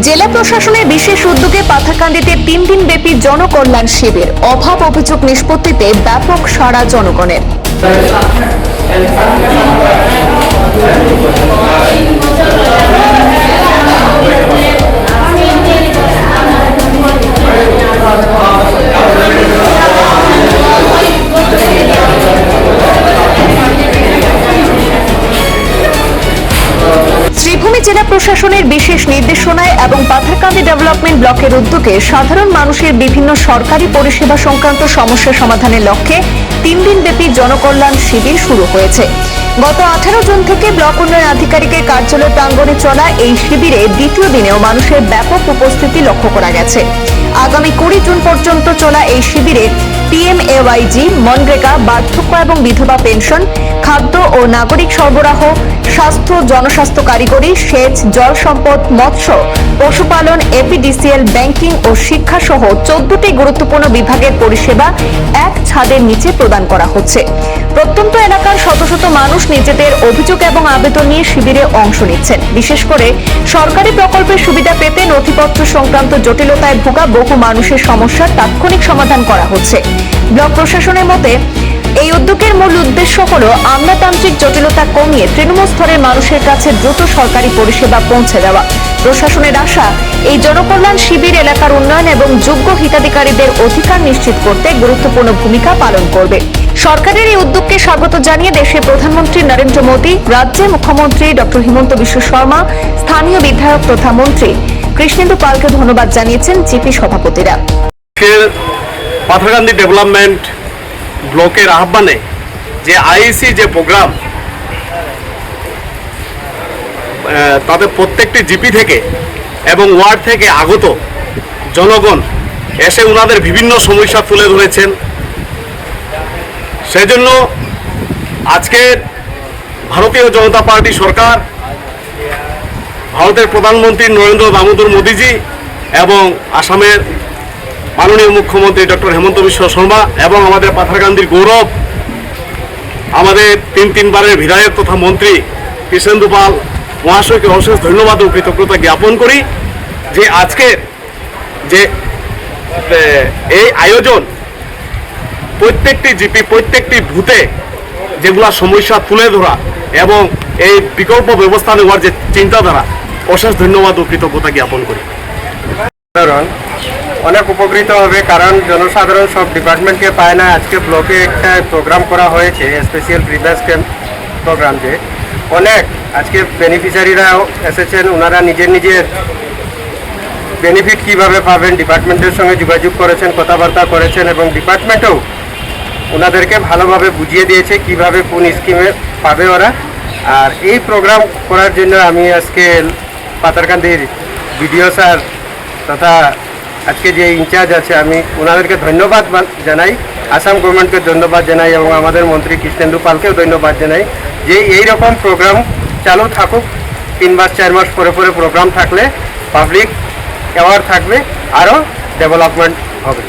জেলা প্রশাসনের বিশেষ উদ্যোগে পাথারকান্দিতে 3 দিন ব্যাপী জনকল্যাণ শিবির, অভাব অভিযোগ নিষ্পত্তিতে ব্যাপক সাড়া জনগণের। শ্রীভূমি জেলা প্রশাসনের বিশেষ নির্দেশনায় এবং পাথারকান্দি ডেভেলপমেন্ট ব্লকের উদ্যোগে সাধারণ মানুষের বিভিন্ন সরকারি পরিষেবা সংক্রান্ত সমস্যা সমাধানের লক্ষ্যে 3 দিন ব্যাপী জনকল্যাণ শিবির শুরু হয়েছে। গত 18 জুন থেকে ব্লক উন্নয়ন আধিকারিকের কার্যালয় প্রাঙ্গণে চলা এই শিবিরে দ্বিতীয় দিনেও মানুষের ব্যাপক উপস্থিতি লক্ষ্য করা গেছে। আগামী 20 জুন পর্যন্ত চলা এই শিবিরে PMAYG, মনরেগা, বার্ধক্য এবং বিধবা পেনশন, খাদ্য ও নাগরিক সরবরাহ, স্বাস্থ্য, জনস্বাস্থ্য কারিগরি, সেচ, জল সম্পদ, মৎস্য, পশুপালন, APDCL, ব্যাংকিং ও শিক্ষা সহ 14টি গুরুত্বপূর্ণ বিভাগের পরিষেবা এক ছাদের নিচে প্রদান করা হচ্ছে। প্রত্যন্ত এলাকার শত শত মানুষ নিজেদের অভিযোগ এবং আবেদন নিয়ে শিবিরে অংশ নিচ্ছেন। বিশেষ করে সরকারি প্রকল্পের সুবিধা পেতে নথিপত্র সংক্রান্ত জটিলতায় ভোগা বহু মানুষের সমস্যার তাৎক্ষণিক সমাধান করা হচ্ছে। ব্লক প্রশাসনের মতে এই উদ্যোগের মূল উদ্দেশ্য হল আমলাতান্ত্রিক জটিলতা কমিয়ে তৃণমূল স্তরের মানুষের কাছে দ্রুত সরকারি পরিষেবা পৌঁছে দেওয়া। প্রশাসনের আশা, এই জনকল্যাণ শিবির এলাকার উন্নয়ন এবং যোগ্য হিতাধিকারীদের অধিকার নিশ্চিত করতে গুরুত্বপূর্ণ ভূমিকা পালন করবে। সরকারের এই উদ্যোগকে স্বাগত জানিয়ে দেশের প্রধানমন্ত্রী নরেন্দ্র মোদী, রাজ্যের মুখ্যমন্ত্রী ডক্টর হিমন্ত বিশ্ব শর্মা, স্থানীয় বিধায়ক তথা মন্ত্রী কৃষ্ণেন্দু পালকে ধন্যবাদ জানিয়েছেন জিপি সভাপতিরা। পাথারকান্দি ডেভেলপমেন্ট ব্লকের আহ্বানে যে আইসি যে প্রোগ্রাম, তাদের প্রত্যেকটি জিপি থেকে এবং ওয়ার্ড থেকে আগত জনগণ এসে ওনাদের বিভিন্ন সমস্যা তুলে ধরেছেন। সেজন্য আজকের ভারতীয় জনতা পার্টি সরকার, ভারতের প্রধানমন্ত্রী নরেন্দ্র দামোদর মোদীজি এবং আসামের মাননীয় মুখ্যমন্ত্রী ডক্টর হিমন্ত বিশ্ব শর্মা এবং আমাদের পাথারকান্দির গৌরব, আমাদের তিনবারের বিধায়ক তথা মন্ত্রী কৃষ্ণেন্দু পাল মহাশয়কে অশেষ ধন্যবাদ ও কৃতজ্ঞতা জ্ঞাপন করি যে আজকের যে এই আয়োজন প্রত্যেকটি জিপি, প্রত্যেকটি বুথে যেগুলা সমস্যা তুলে ধরা এবং এই বিকল্প ব্যবস্থা নেওয়ার যে চিন্তাধারা, অশেষ ধন্যবাদ ও কৃতজ্ঞতা জ্ঞাপন করি। অনেক উপকৃত হবে, কারণ জনসাধারণ সব ডিপার্টমেন্টকে পায় না। আজকে ব্লকে একটা প্রোগ্রাম করা হয়েছে, স্পেশাল প্রিভিয়াস ক্যাম্প প্রোগ্রাম, যে অনেক আজকে বেনিফিশিয়ারিরাও এসেছেন। ওনারা নিজের বেনিফিট কিভাবে পাবেন ডিপার্টমেন্টের সঙ্গে যোগাযোগ করেছেন, কথাবার্তা করেছেন এবং ডিপার্টমেন্টও ওনাদেরকে ভালোভাবে বুঝিয়ে দিয়েছে কিভাবে কোন স্কিমে পাবে ওরা। আর এই প্রোগ্রাম করার জন্য আমি আজকে পাথারকান্দির বিডিও স্যার তথা আজকে যে ইনচার্জ আছে, আমি ওনাদেরকে ধন্যবাদ জানাই, আসাম গভর্নমেন্টকে ধন্যবাদ জানাই এবং আমাদের মন্ত্রী কৃষ্ণেন্দু পালকেও ধন্যবাদ জানাই যে এই রকম প্রোগ্রাম চালু থাকুক। 3 মাস 4 মাস পরে প্রোগ্রাম থাকলে পাবলিক অ্যাওয়ার থাকবে, আরও ডেভেলপমেন্ট হবে।